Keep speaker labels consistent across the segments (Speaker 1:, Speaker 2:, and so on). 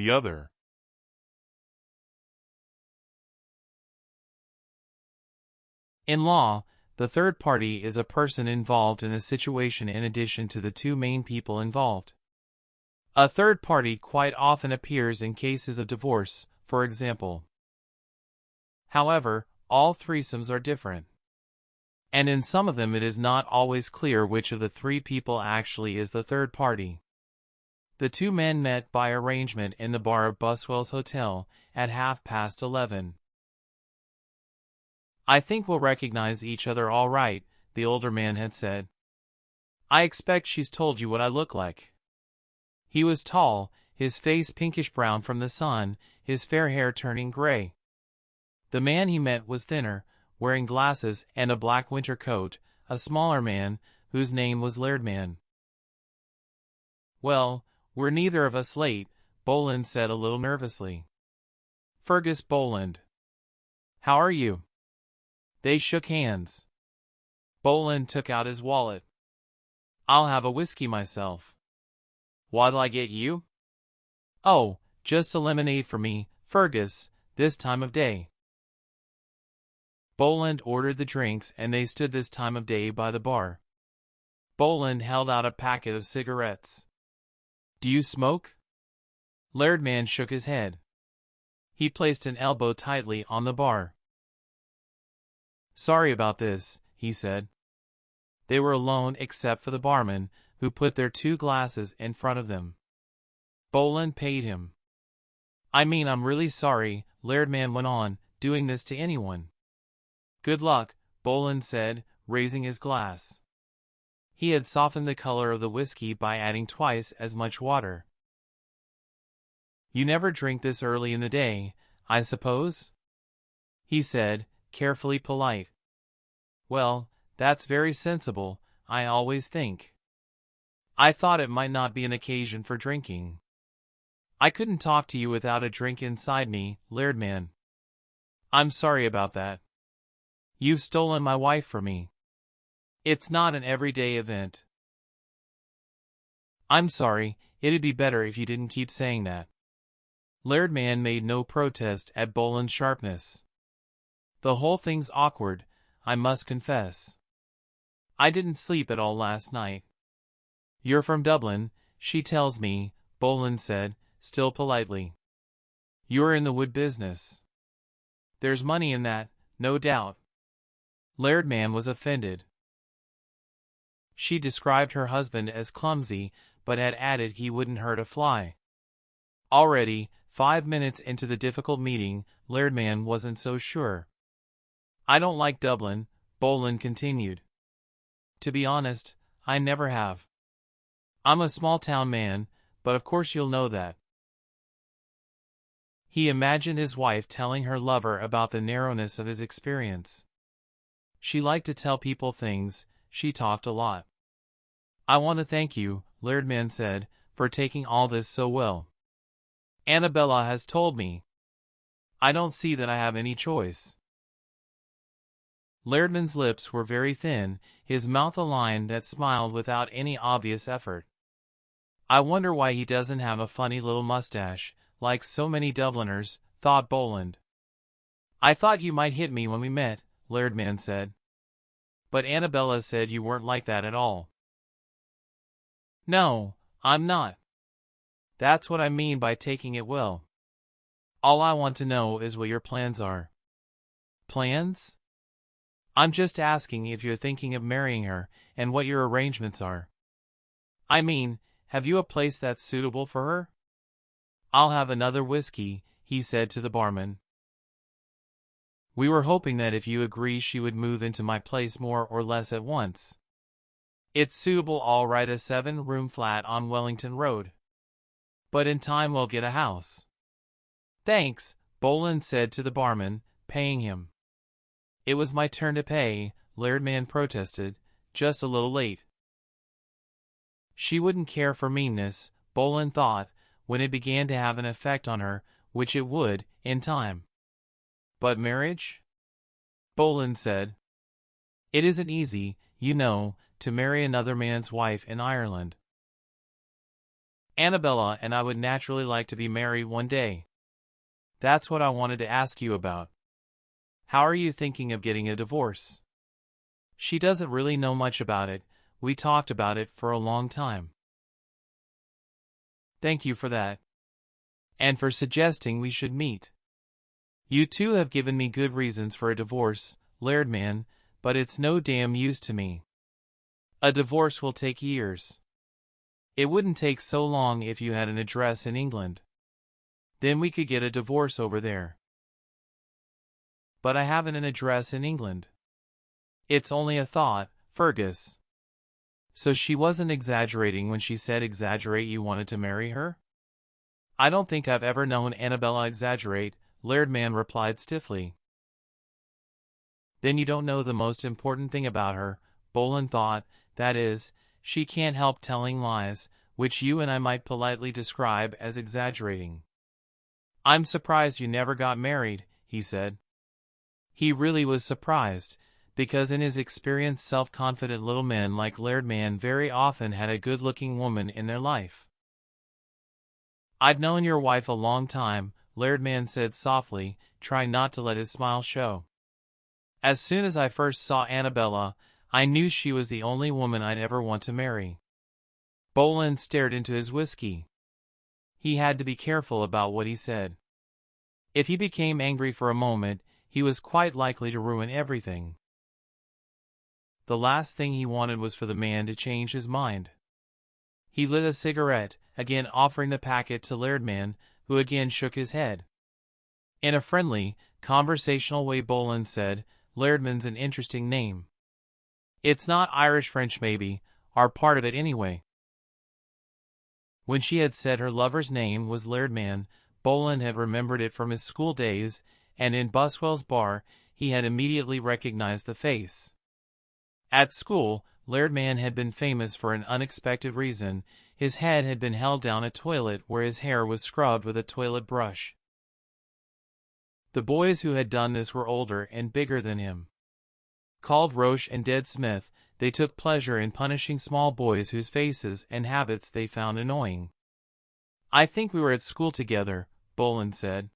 Speaker 1: the other.
Speaker 2: In law, the third party is a person involved in a situation in addition to the two main people involved. A third party quite often appears in cases of divorce, for example. However, all threesomes are different. And in some of them it is not always clear which of the three people actually is the third party. The two men met by arrangement in the bar of Buswell's Hotel at 11:30. "I think we'll recognize each other all right," the older man had said. "I expect she's told you what I look like." He was tall, his face pinkish-brown from the sun, his fair hair turning gray. The man he met was thinner, wearing glasses and a black winter coat, a smaller man, whose name was Lairdman. "Well, we're neither of us late," Boland said a little nervously. "Fergus Boland. How are you?" They shook hands. Boland took out his wallet. "I'll have a whiskey myself." "What'll I get you?" "Oh, just a lemonade for me, Fergus, this time of day." Boland ordered the drinks and they stood this time of day by the bar. Boland held out a packet of cigarettes. "Do you smoke?" Lairdman shook his head. He placed an elbow tightly on the bar. "Sorry about this," he said. They were alone except for the barman, who put their two glasses in front of them. Boland paid him. "I mean, I'm really sorry," Lairdman went on, "doing this to anyone." "Good luck," Boland said, raising his glass. He had softened the color of the whiskey by adding twice as much water. "You never drink this early in the day, I suppose?" he said, carefully polite. "Well, that's very sensible, I always think. I thought it might not be an occasion for drinking. I couldn't talk to you without a drink inside me, Lairdman. I'm sorry about that. You've stolen my wife from me. It's not an everyday event." "I'm sorry, it'd be better if you didn't keep saying that." Lairdman made no protest at Boland's sharpness. "The whole thing's awkward, I must confess. I didn't sleep at all last night." "You're from Dublin, she tells me," Boland said, still politely. "You're in the wood business. There's money in that, no doubt." Lairdman was offended. She described her husband as clumsy, but had added he wouldn't hurt a fly. Already, 5 minutes into the difficult meeting, Lairdman wasn't so sure. "I don't like Dublin," Boland continued. "To be honest, I never have. I'm a small-town man, but of course you'll know that." He imagined his wife telling her lover about the narrowness of his experience. She liked to tell people things, she talked a lot. "I want to thank you," Lairdman said, "for taking all this so well. Annabella has told me. I don't see that I have any choice." Lairdman's lips were very thin, his mouth a line that smiled without any obvious effort. "I wonder why he doesn't have a funny little mustache, like so many Dubliners," thought Boland. "I thought you might hit me when we met," Lairdman said. "But Annabella said you weren't like that at all." "No, I'm not. That's what I mean by taking it well. All I want to know is what your plans are." "Plans?" "I'm just asking if you're thinking of marrying her, and what your arrangements are. I mean, have you a place that's suitable for her?" "I'll have another whiskey," he said to the barman. "We were hoping that if you agree she would move into my place more or less at once. It's suitable all right, a 7-room flat on Wellington Road. But in time we'll get a house." "Thanks," Boland said to the barman, paying him. "It was my turn to pay," Lairdman protested, "just a little late." She wouldn't care for meanness, Boland thought, when it began to have an effect on her, which it would, in time. "But marriage?" Boland said. "It isn't easy, you know, to marry another man's wife in Ireland." Annabella and I would naturally like to be married one day. That's what I wanted to ask you about. How are you thinking of getting a divorce? She doesn't really know much about it. We talked about it for a long time. Thank you for that. And for suggesting we should meet. You two have given me good reasons for a divorce, Lairdman, but it's no damn use to me. A divorce will take years. It wouldn't take so long if you had an address in England. Then we could get a divorce over there. But I haven't an address in England. It's only a thought, Fergus. So she wasn't exaggerating when she said exaggerate you wanted to marry her? I don't think I've ever known Annabella exaggerate, Lairdman replied stiffly. Then you don't know the most important thing about her, Boland thought, that is, she can't help telling lies, which you and I might politely describe as exaggerating. I'm surprised you never got married, he said. He really was surprised, because in his experience self-confident little men like Lairdman very often had a good-looking woman in their life. I'd known your wife a long time, Lairdman said softly, trying not to let his smile show. As soon as I first saw Annabella, I knew she was the only woman I'd ever want to marry. Boland stared into his whiskey. He had to be careful about what he said. If he became angry for a moment, he was quite likely to ruin everything. The last thing he wanted was for the man to change his mind. He lit a cigarette, again offering the packet to Lairdman, who again shook his head. In a friendly, conversational way Boland said, Lairdman's an interesting name. It's not Irish-French maybe, or part of it anyway. When she had said her lover's name was Lairdman, Boland had remembered it from his school days, and in Buswell's bar, he had immediately recognized the face. At school, Lairdman had been famous for an unexpected reason. His head had been held down a toilet where his hair was scrubbed with a toilet brush. The boys who had done this were older and bigger than him. Called Roche and Dead Smith, they took pleasure in punishing small boys whose faces and habits they found annoying. I think we were at school together, Boland said.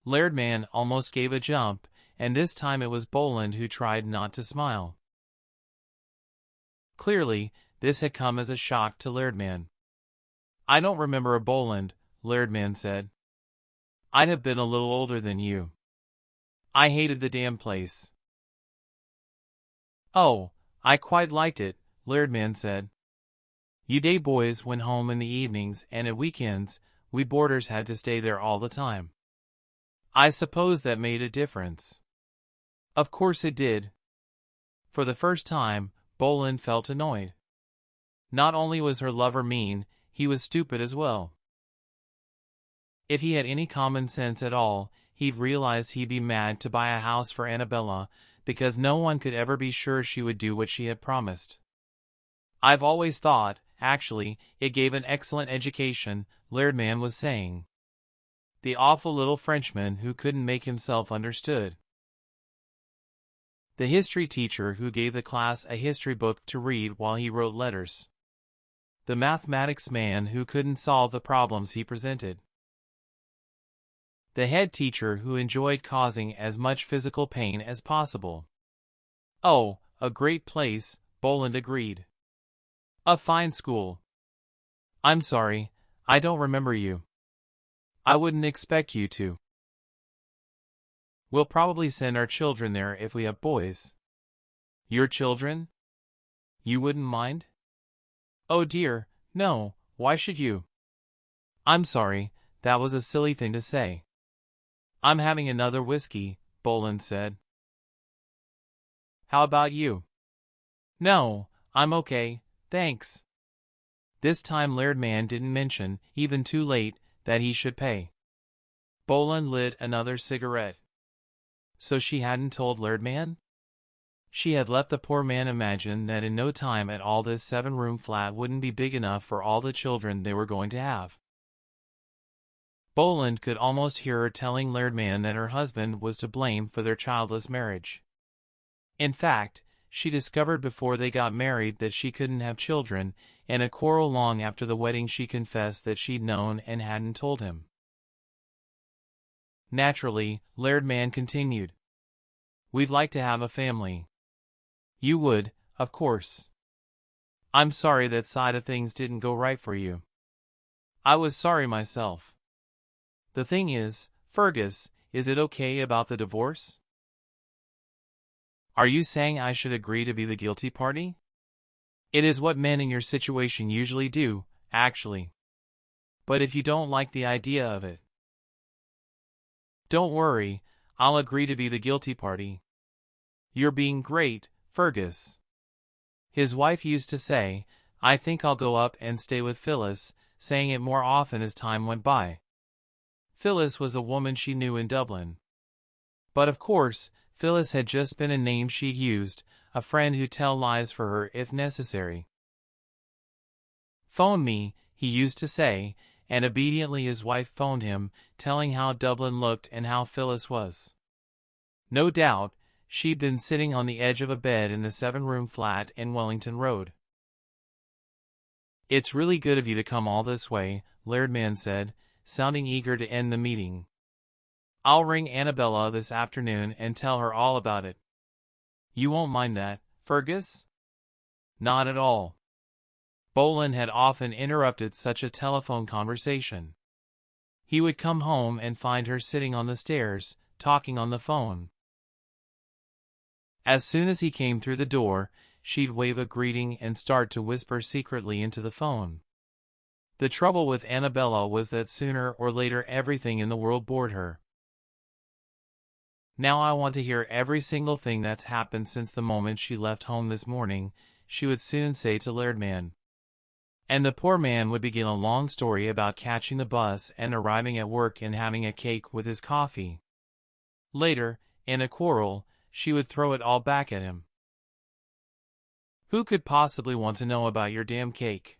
Speaker 2: Lairdman almost gave a jump, and this time it was Boland who tried not to smile. Clearly, this had come as a shock to Lairdman. I don't remember a Boland, Lairdman said. I'd have been a little older than you. I hated the damn place. Oh, I quite liked it, Lairdman said. You day boys went home in the evenings, and at weekends, we boarders had to stay there all the time. I suppose that made a difference. Of course it did. For the first time, Boland felt annoyed. Not only was her lover mean, he was stupid as well. If he had any common sense at all, he'd realized he'd be mad to buy a house for Annabella, because no one could ever be sure she would do what she had promised. I've always thought, actually, it gave an excellent education, Lairdman was saying. The awful little Frenchman who couldn't make himself understood. The history teacher who gave the class a history book to read while he wrote letters. The mathematics man who couldn't solve the problems he presented. The head teacher who enjoyed causing as much physical pain as possible. Oh, a great place, Boland agreed. A fine school. I'm sorry, I don't remember you. I wouldn't expect you to. We'll probably send our children there if we have boys. Your children? You wouldn't mind? Oh dear, no, why should you? I'm sorry, that was a silly thing to say. I'm having another whiskey, Boland said. How about you? No, I'm okay, thanks. This time Lairdman didn't mention, even too late, that he should pay. Boland lit another cigarette. So she hadn't told Lairdman? She had let the poor man imagine that in no time at all this 7-room flat wouldn't be big enough for all the children they were going to have. Boland could almost hear her telling Lairdman that her husband was to blame for their childless marriage. In fact, she discovered before they got married that she couldn't have children, and a quarrel long after the wedding she confessed that she'd known and hadn't told him. Naturally, Lairdman continued. We'd like to have a family. You would, of course. I'm sorry that side of things didn't go right for you. I was sorry myself. The thing is, Fergus, is it okay about the divorce? Are you saying I should agree to be the guilty party? It is what men in your situation usually do, actually. But if you don't like the idea of it, don't worry, I'll agree to be the guilty party. You're being great, Fergus. His wife used to say, I think I'll go up and stay with Phyllis, saying it more often as time went by. Phyllis was a woman she knew in Dublin. But of course, Phyllis had just been a name she'd used, a friend who'd tell lies for her if necessary. Phone me, he used to say, and obediently his wife phoned him, telling how Dublin looked and how Phyllis was. No doubt, she'd been sitting on the edge of a bed in the 7-room flat in Wellington Road. It's really good of you to come all this way, Lairdman said, sounding eager to end the meeting. I'll ring Annabella this afternoon and tell her all about it. You won't mind that, Fergus? Not at all. Boland had often interrupted such a telephone conversation. He would come home and find her sitting on the stairs, talking on the phone. As soon as he came through the door, she'd wave a greeting and start to whisper secretly into the phone. The trouble with Annabella was that sooner or later everything in the world bored her. Now I want to hear every single thing that's happened since the moment she left home this morning, she would soon say to Lairdman. And the poor man would begin a long story about catching the bus and arriving at work and having a cake with his coffee. Later, in a quarrel, she would throw it all back at him. Who could possibly want to know about your damn cake?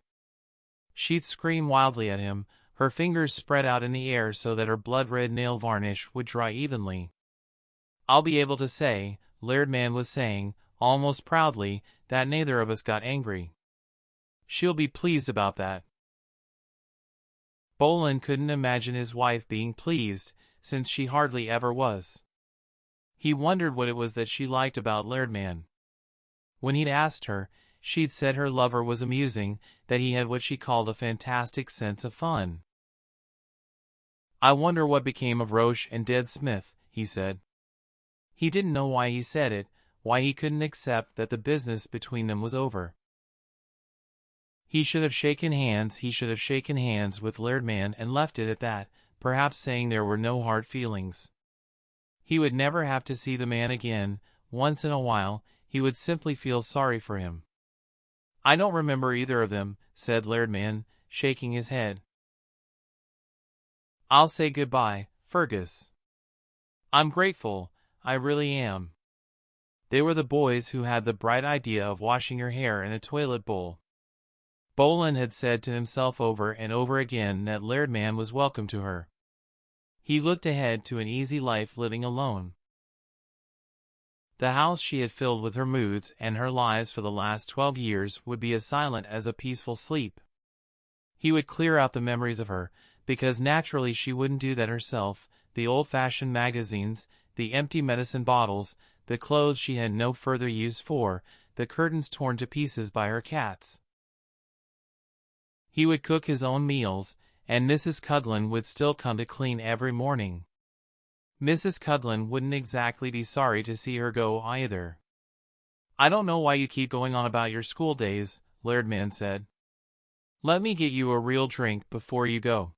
Speaker 2: She'd scream wildly at him, her fingers spread out in the air so that her blood-red nail varnish would dry evenly. I'll be able to say, Lairdman was saying, almost proudly, that neither of us got angry. She'll be pleased about that. Boland couldn't imagine his wife being pleased, since she hardly ever was. He wondered what it was that she liked about Lairdman. When he'd asked her, she'd said her lover was amusing, that he had what she called a fantastic sense of fun. I wonder what became of Roche and Dead Smith, he said. He didn't know why he said it, why he couldn't accept that the business between them was over. He should have shaken hands with Lairdman and left it at that, perhaps saying there were no hard feelings. He would never have to see the man again. Once in a while, he would simply feel sorry for him. I don't remember either of them, said Lairdman, shaking his head. I'll say goodbye, Fergus. I'm grateful, I really am. They were the boys who had the bright idea of washing her hair in a toilet bowl. Boland had said to himself over and over again that Lairdman was welcome to her. He looked ahead to an easy life living alone. The house she had filled with her moods and her lies for the last 12 years would be as silent as a peaceful sleep. He would clear out the memories of her, because naturally she wouldn't do that herself, the old-fashioned magazines, the empty medicine bottles, the clothes she had no further use for, the curtains torn to pieces by her cats. He would cook his own meals, and Mrs. Cudlin would still come to clean every morning. Mrs. Cudlin wouldn't exactly be sorry to see her go either. I don't know why you keep going on about your school days, Lairdman said. Let me get you a real drink before you go.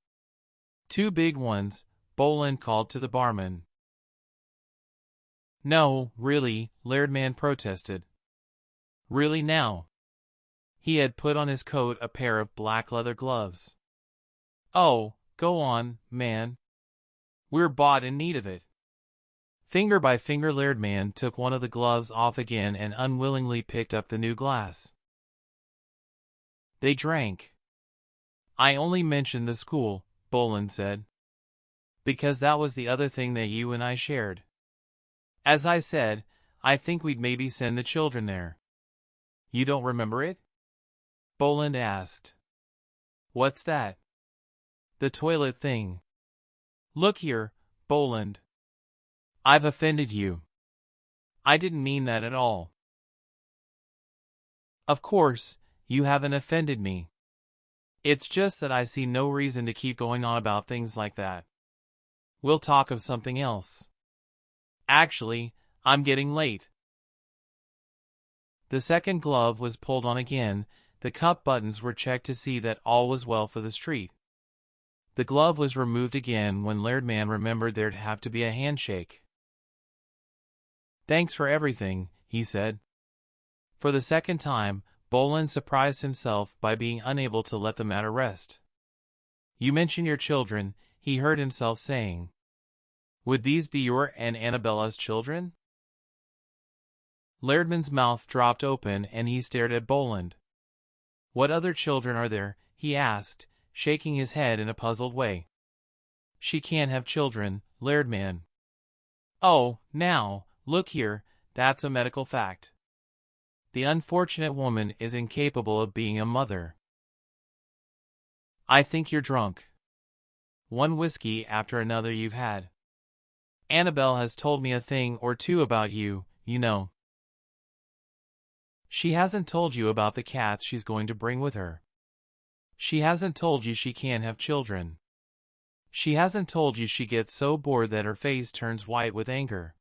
Speaker 2: 2 big ones, Boland called to the barman. No, really, Lairdman protested. Really now. He had put on his coat a pair of black leather gloves. Oh, go on, man. We're bought in need of it. Finger by finger Lairdman took one of the gloves off again and unwillingly picked up the new glass. They drank. I only mentioned the school, Boland said, because that was the other thing that you and I shared. As I said, I think we'd maybe send the children there. You don't remember it? Boland asked. What's that? The toilet thing. Look here, Boland. I've offended you. I didn't mean that at all. Of course, you haven't offended me. It's just that I see no reason to keep going on about things like that. We'll talk of something else. Actually, I'm getting late. The second glove was pulled on again. The cup buttons were checked to see that all was well for the street. The glove was removed again when Lairdman remembered there'd have to be a handshake. Thanks for everything, he said. For the second time, Boland surprised himself by being unable to let the matter rest. You mention your children, he heard himself saying. Would these be your and Annabella's children? Lairdman's mouth dropped open and he stared at Boland. What other children are there? He asked, shaking his head in a puzzled way. She can't have children, Lairdman. Oh, now, look here, that's a medical fact. The unfortunate woman is incapable of being a mother. I think you're drunk. One whiskey after another you've had. Annabelle has told me a thing or two about you, you know. She hasn't told you about the cats she's going to bring with her. She hasn't told you she can't have children. She hasn't told you she gets so bored that her face turns white with anger.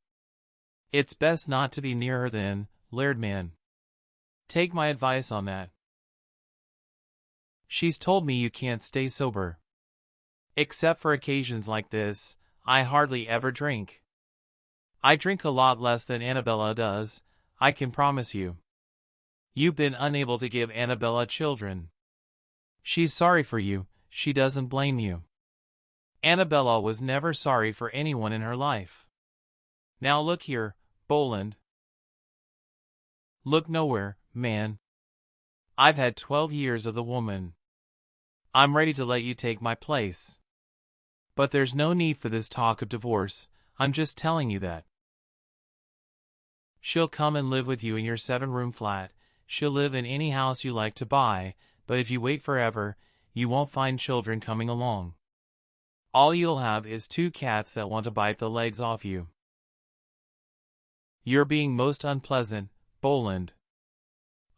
Speaker 2: It's best not to be near her then, Lairdman. Take my advice on that. She's told me you can't stay sober. Except for occasions like this, I hardly ever drink. I drink a lot less than Annabella does, I can promise you. You've been unable to give Annabella children. She's sorry for you, she doesn't blame you. Annabella was never sorry for anyone in her life. Now look here, Boland. Look nowhere, man. I've had 12 years of the woman. I'm ready to let you take my place. But there's no need for this talk of divorce, I'm just telling you that. She'll come and live with you in your 7-room flat. She'll live in any house you like to buy, but if you wait forever, you won't find children coming along. All you'll have is 2 cats that want to bite the legs off you. You're being most unpleasant, Boland.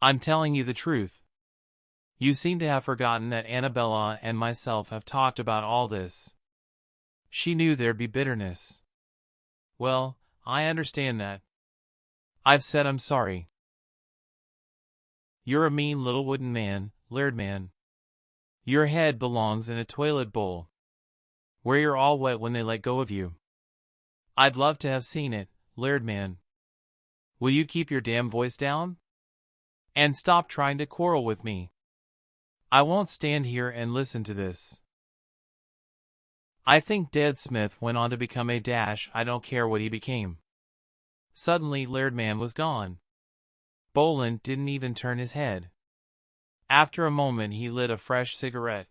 Speaker 2: I'm telling you the truth. You seem to have forgotten that Annabella and myself have talked about all this. She knew there'd be bitterness. Well, I understand that. I've said I'm sorry. You're a mean little wooden man, Lairdman. Your head belongs in a toilet bowl, where you're all wet when they let go of you. I'd love to have seen it, Lairdman. Will you keep your damn voice down? And stop trying to quarrel with me. I won't stand here and listen to this. I think Dead Smith went on to become a dash, I don't care what he became. Suddenly Lairdman was gone. Boland didn't even turn his head. After a moment he lit a fresh cigarette.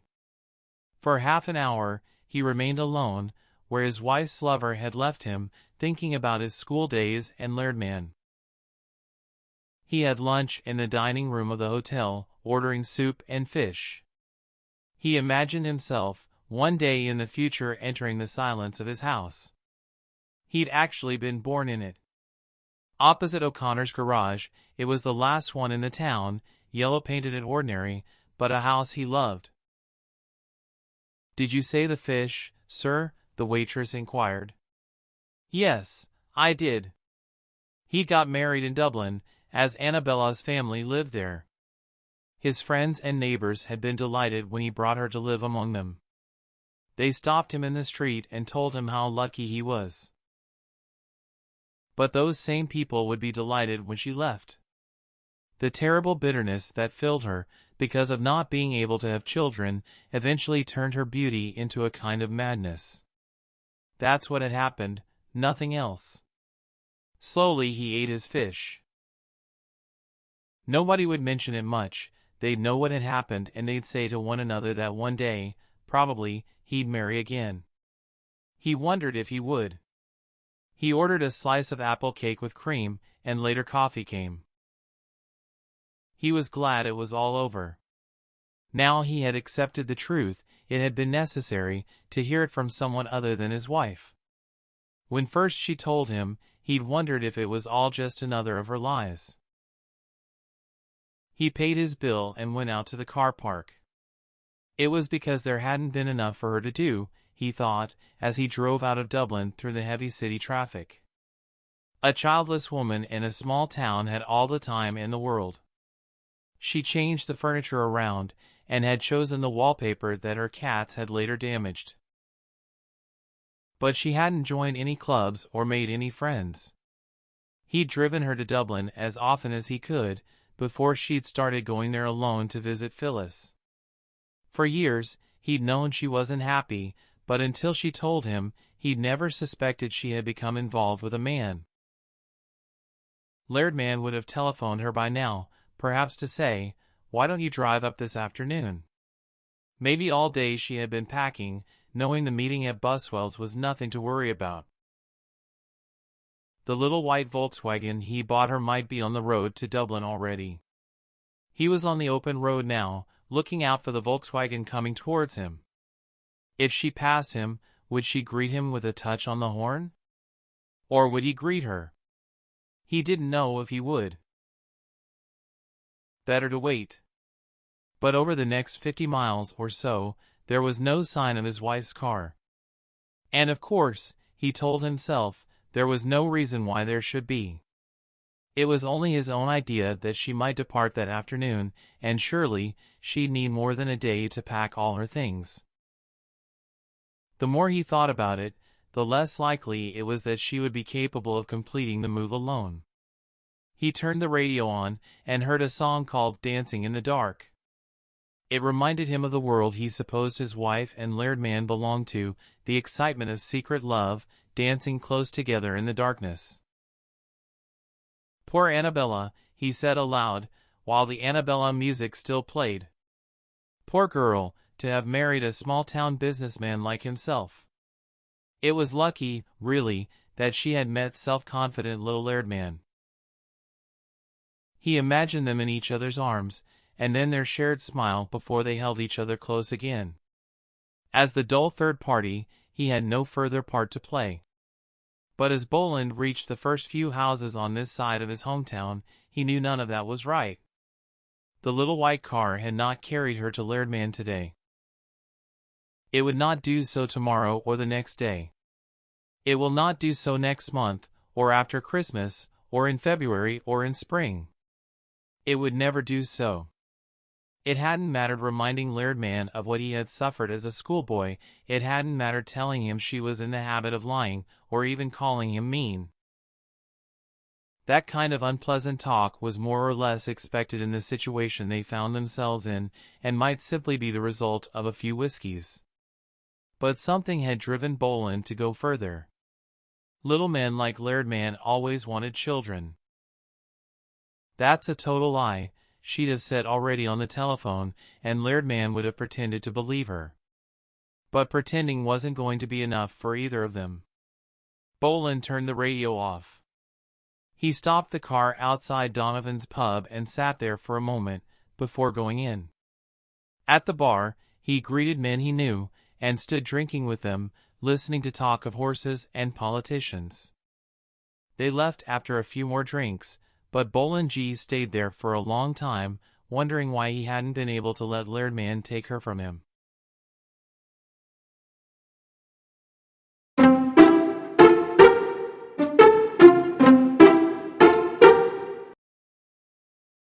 Speaker 2: For half an hour he remained alone, where his wife's lover had left him, thinking about his school days and Lairdman. He had lunch in the dining room of the hotel, ordering soup and fish. He imagined himself, one day in the future, entering the silence of his house. He'd actually been born in it. Opposite O'Connor's garage, it was the last one in the town, yellow-painted and ordinary, but a house he loved. "Did you say the fish, sir?" the waitress inquired. "Yes, I did. He got married in Dublin, as Annabella's family lived there. His friends and neighbors had been delighted when he brought her to live among them. They stopped him in the street and told him how lucky he was. But those same people would be delighted when she left. The terrible bitterness that filled her, because of not being able to have children, eventually turned her beauty into a kind of madness. That's what had happened, nothing else. Slowly he ate his fish. Nobody would mention it much. They'd know what had happened and they'd say to one another that one day, probably, he'd marry again. He wondered if he would. He ordered a slice of apple cake with cream, and later coffee came. He was glad it was all over. Now he had accepted the truth. It had been necessary to hear it from someone other than his wife. When first she told him, he'd wondered if it was all just another of her lies. He paid his bill and went out to the car park. It was because there hadn't been enough for her to do, he thought, as he drove out of Dublin through the heavy city traffic. A childless woman in a small town had all the time in the world. She changed the furniture around and had chosen the wallpaper that her cats had later damaged. But she hadn't joined any clubs or made any friends. He'd driven her to Dublin as often as he could before she'd started going there alone to visit Phyllis. For years, he'd known she wasn't happy, but until she told him, he'd never suspected she had become involved with a man. Lairdman would have telephoned her by now, perhaps to say, "Why don't you drive up this afternoon?" Maybe all day she had been packing, knowing the meeting at Buswell's was nothing to worry about. The little white Volkswagen he bought her might be on the road to Dublin already. He was on the open road now, looking out for the Volkswagen coming towards him. If she passed him, would she greet him with a touch on the horn? Or would he greet her? He didn't know if he would. Better to wait. But over the next 50 miles or so, there was no sign of his wife's car. And of course, he told himself, there was no reason why there should be. It was only his own idea that she might depart that afternoon, and surely, she'd need more than a day to pack all her things. The more he thought about it, the less likely it was that she would be capable of completing the move alone. He turned the radio on and heard a song called "Dancing in the Dark." It reminded him of the world he supposed his wife and Lairdman belonged to, the excitement of secret love, dancing close together in the darkness. "Poor Annabella," he said aloud, while the Annabella music still played. Poor girl, to have married a small-town businessman like himself. It was lucky, really, that she had met self-confident little Lairdman. He imagined them in each other's arms, and then their shared smile before they held each other close again. As the dull third party, he had no further part to play. But as Boland reached the first few houses on this side of his hometown, he knew none of that was right. The little white car had not carried her to Lairdman today. It would not do so tomorrow or the next day. It will not do so next month, or after Christmas, or in February, or in spring. It would never do so. It hadn't mattered reminding Lairdman of what he had suffered as a schoolboy, it hadn't mattered telling him she was in the habit of lying, or even calling him mean. That kind of unpleasant talk was more or less expected in the situation they found themselves in, and might simply be the result of a few whiskeys. But something had driven Boland to go further. Little men like Lairdman always wanted children. "That's a total lie," she'd have said already on the telephone, and Lairdman would have pretended to believe her. But pretending wasn't going to be enough for either of them. Boland turned the radio off. He stopped the car outside Donovan's pub and sat there for a moment, before going in. At the bar, he greeted men he knew, and stood drinking with them, listening to talk of horses and politicians. They left after a few more drinks, but Boland stayed there for a long time, wondering why he hadn't been able to let Lairdman take her from him.